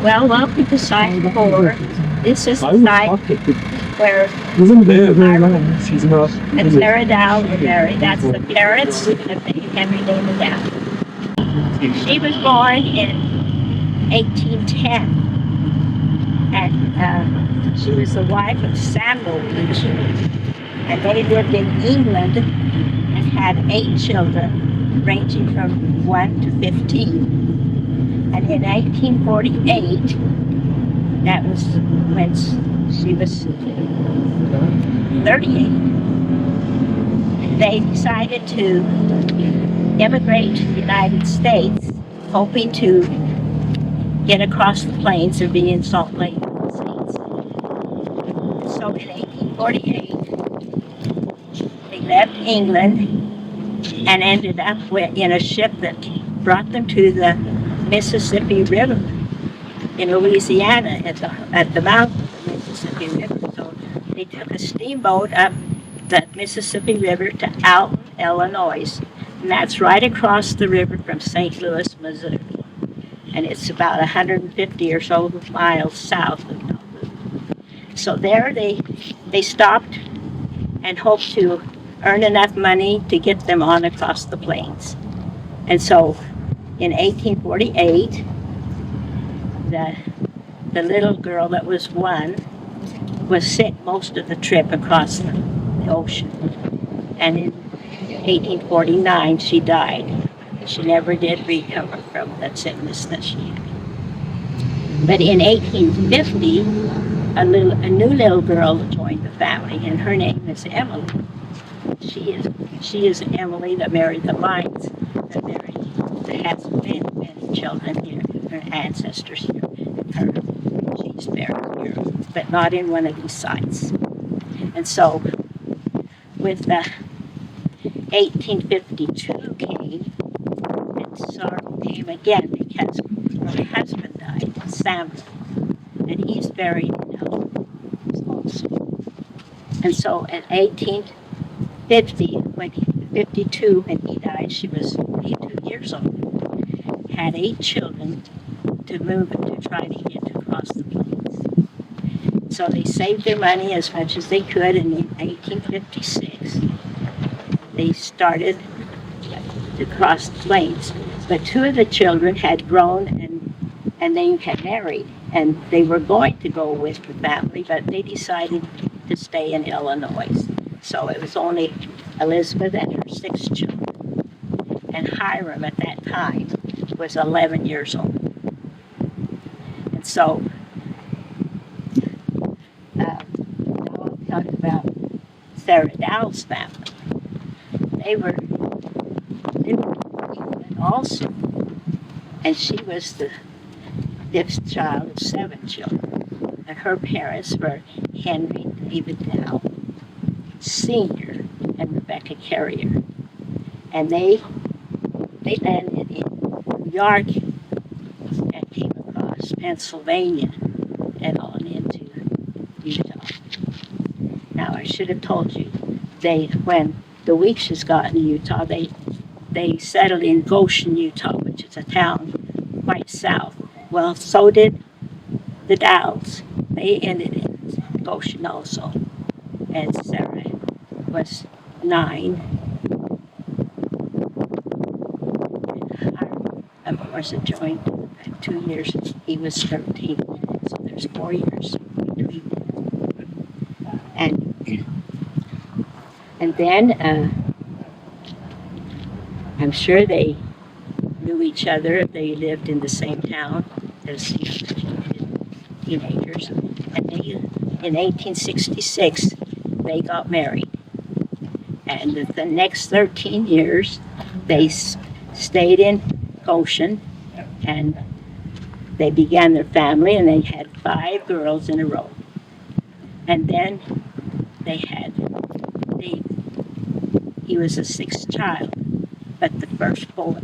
Well, welcome to site 4. This is the site where and Sarah Dow were married. That's the parents of Henry David Dow. She was born in 1810, and she was the wife of Samuel Weech, and they lived in England and had 8 children, ranging from 1 to 15. And in 1848, that was when she was 38, they decided to immigrate to the United States, hoping to get across the plains and be in Salt Lake States. So in 1848, they left England and ended up in a ship that brought them to the Mississippi River in Louisiana at the mouth of the Mississippi River. So they took a steamboat up the Mississippi River to Alton, Illinois, and that's right across the river from St. Louis, Missouri. And it's about 150 or so miles south of Nauvoo. So there they stopped and hoped to earn enough money to get them on across the plains. And so in 1848, the little girl that was 1 was sick most of the trip across the ocean. And in 1849, she died. She never did recover from that sickness that she had. But in 1850, a new little girl joined the family, and her name is Emily. She is Emily that married the Lyons, that has many children here, her ancestors here, and her. She's buried here, but not in one of these sites. And so, with the 1852 came, and sorrow came again because her husband died, Samuel, and he's buried now also. And so, in 1852, when he died, she was 82 years old. Had 8 children to move to try to get across the plains. So they saved their money as much as they could, and in 1856 they started to cross the plains. But 2 of the children had grown and they had married, and they were going to go with the family, but they decided to stay in Illinois. So it was only Elizabeth and her 6 children. And Hiram at that time was 11 years old. And so, now I'll talk about Sarah Dow's family. They were living in England also. And she was the 5th child of 7 children. And her parents were Henry David Dow Sr. and Rebecca Carrier. And they landed in New York and came across Pennsylvania and on into Utah. Now, I should have told you, when the Weeches got in Utah, they settled in Goshen, Utah, which is a town quite south. Well, so did the Dows. They ended in Goshen also. And Sarah was 9. Of course, it joined 2 years. He was 13, so there's 4 years between them. And then I'm sure they knew each other. They lived in the same town as teenagers. And in 1866, they got married. And the next 13 years, they stayed in Goshen, and they began their family, and they had 5 girls in a row. And then he was the 6th child, but the first boy.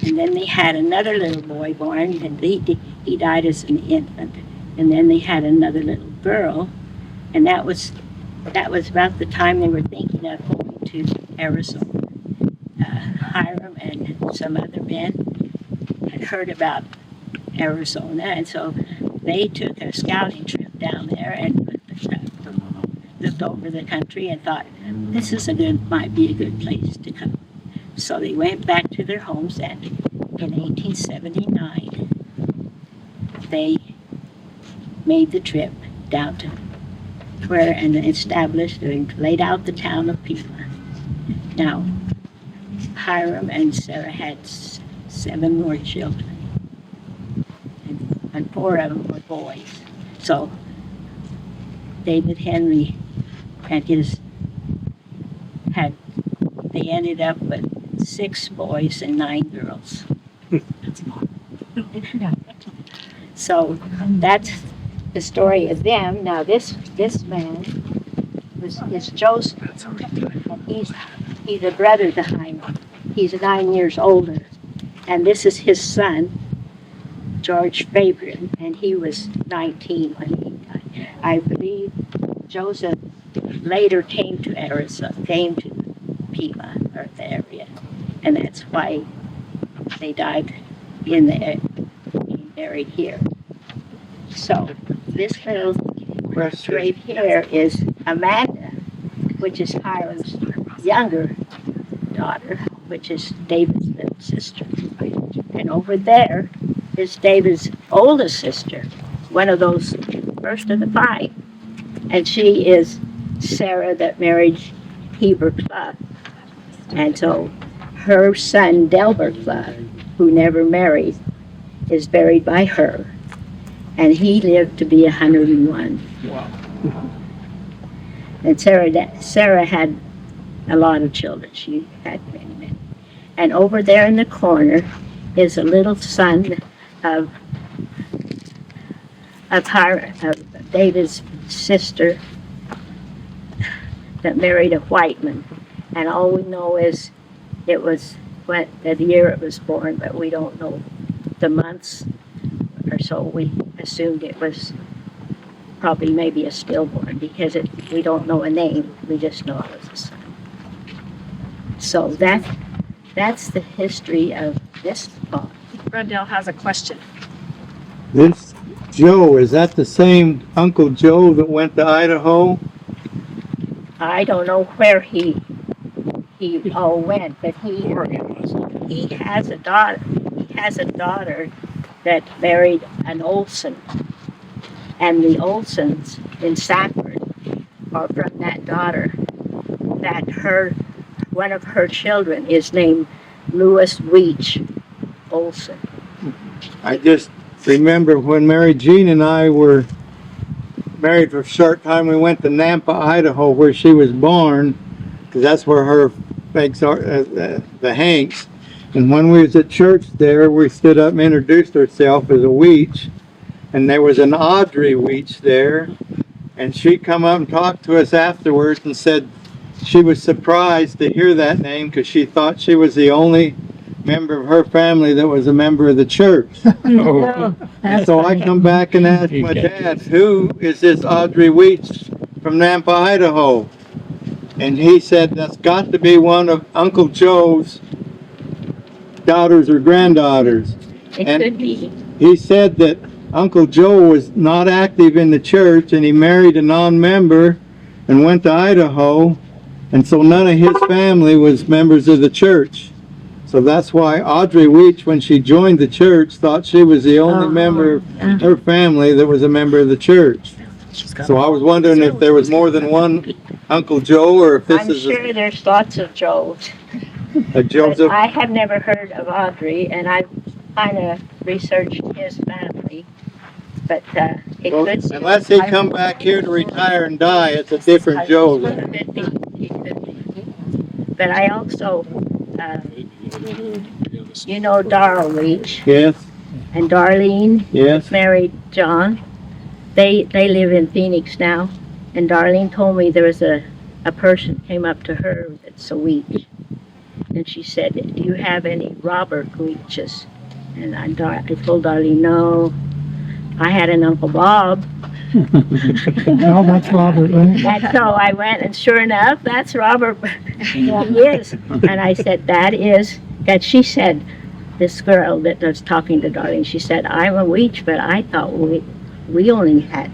And then they had another little boy born, and he died as an infant. And then they had another little girl, and that was about the time they were thinking of going to Arizona. Hiram and some other men had heard about Arizona, and so they took a scouting trip down there and looked over the country and thought might be a good place to come. So they went back to their homes, and in 1879 they made the trip down to where and established and laid out the town of Pima. Now, Hiram and Sarah had 7 more children, and 4 of them were boys. So David Henry and they ended up with 6 boys and 9 girls. So that's the story of them. Now this man is Joseph. He's a brother to Hyman. He's 9 years older. And this is his son, George Fabian, and he was 19 when he died. I believe Joseph later came to Pima, or the area, and that's why they died being buried here. So this little grave here is Amanda, which is Hiram's younger daughter, which is David's little sister. And over there is David's oldest sister, one of those first of the 5. And she is Sarah that married Heber Clough. And so her son, Delbert Clough, who never married, is buried by her. And he lived to be 101. Wow. And Sarah had a lot of children. She had many. And over there in the corner is a little son of David's sister that married a white man. And all we know is it was the year it was born, but we don't know the months or so. We assumed it was probably maybe a stillborn because we don't know a name. We just know it was a son. So that's the history of this spot. Rondell has a question. This Joe, is that the same Uncle Joe that went to Idaho? I don't know where he all went, but he has a daughter. He has a daughter that married an Olson, and the Olsons in Safford are from that daughter. One of her children is named Louis Weech Olson. I just remember when Mary Jean and I were married for a short time, we went to Nampa, Idaho, where she was born, because that's where her folks are, the Hanks. And when we was at church there, we stood up and introduced ourselves as a Weech, and there was an Audrey Weech there, and she come up and talked to us afterwards and said she was surprised to hear that name because she thought she was the only member of her family that was a member of the church. And so I come back and asked my dad, who is this Audrey Weech from Nampa, Idaho? And he said that's got to be one of Uncle Joe's daughters or granddaughters. It could be. He said that Uncle Joe was not active in the church and he married a non-member and went to Idaho, and so none of his family was members of the church. So that's why Audrey Weech, when she joined the church, thought she was the only member of her family that was a member of the church. So I was wondering if there was more than one Uncle Joe, or if this I'm is sure there's lots of Joes. a Joseph. I have never heard of Audrey, and I've kind of researched his family. But it Well, could be. unless he come back here to retire and die, it's a different Joe. It could be. But I also, you know Darrell Weech Yes, and Darlene yes. married John. They live in Phoenix now. And Darlene told me there was a person came up to her that's a Weech. And she said, do you have any Robert Weeches? And I told Darlene, no. I had an Uncle Bob. No, that's Robert, right? And so I went, and sure enough, that's Robert. He is. And I said, that she said, this girl that was talking to Darlene, she said, I'm a Weech, but I thought we only had,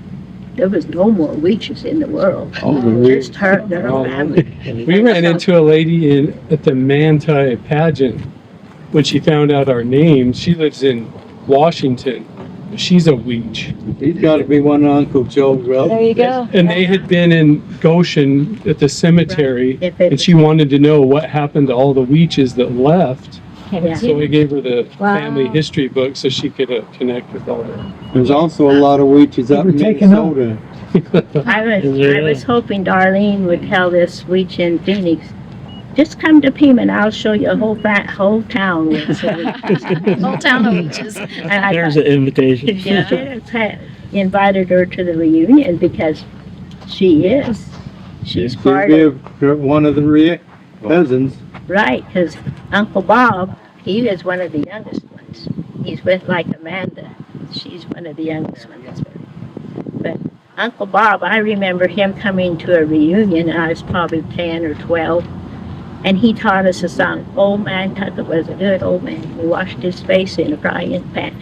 there was no more Weeches in the world. Oh, really? Just her family. We ran into a lady at the Manti pageant when she found out our names. She lives in Washington. She's a Weech. He's got to be one of Uncle Joe's There relatives. you go. And they had been in Goshen at the cemetery, If it- and she wanted to know what happened to all the Weeches that left. Yeah. So we gave her the Wow. family history book so she could connect with all that. There's also a lot of Weeches up They in were taken up. Minnesota. I was hoping Darlene would tell this Weech in Phoenix, just come to Pima and I'll show you a whole town with Weeches. Whole town of Weeches. And I There's thought, an invitation. she should have invited her to the reunion because she is. She's She'd part be of, one of the cousins. right, because Uncle Bob, he is one of the youngest ones. He's with like Amanda. She's one of the youngest ones. But Uncle Bob, I remember him coming to a reunion, and I was probably 10 or 12. And he taught us a song, Old Man Tucker was a good old man. He washed his face in a frying pan.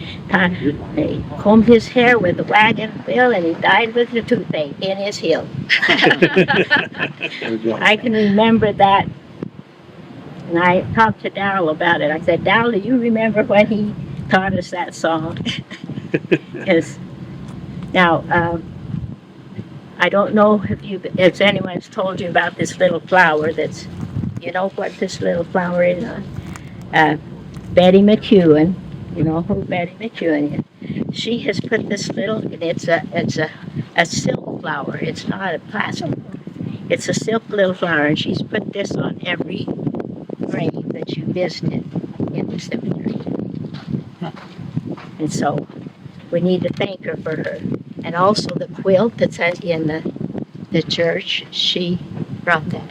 He combed his hair with a wagon wheel, and he died with a toothache in his heel. I can remember that. And I talked to Darrell about it. I said, Darrell, do you remember when he taught us that song? Because now, I don't know if anyone's told you about this little flower that's, you know what this little flower is? Betty McEwen, you know who Betty McEwen is. She has put this little, and it's a silk flower. It's not a plastic. It's a silk little flower, and she's put this on every grave that you visited in the cemetery. And so we need to thank her for her. And also the quilt that's in the church, she brought that.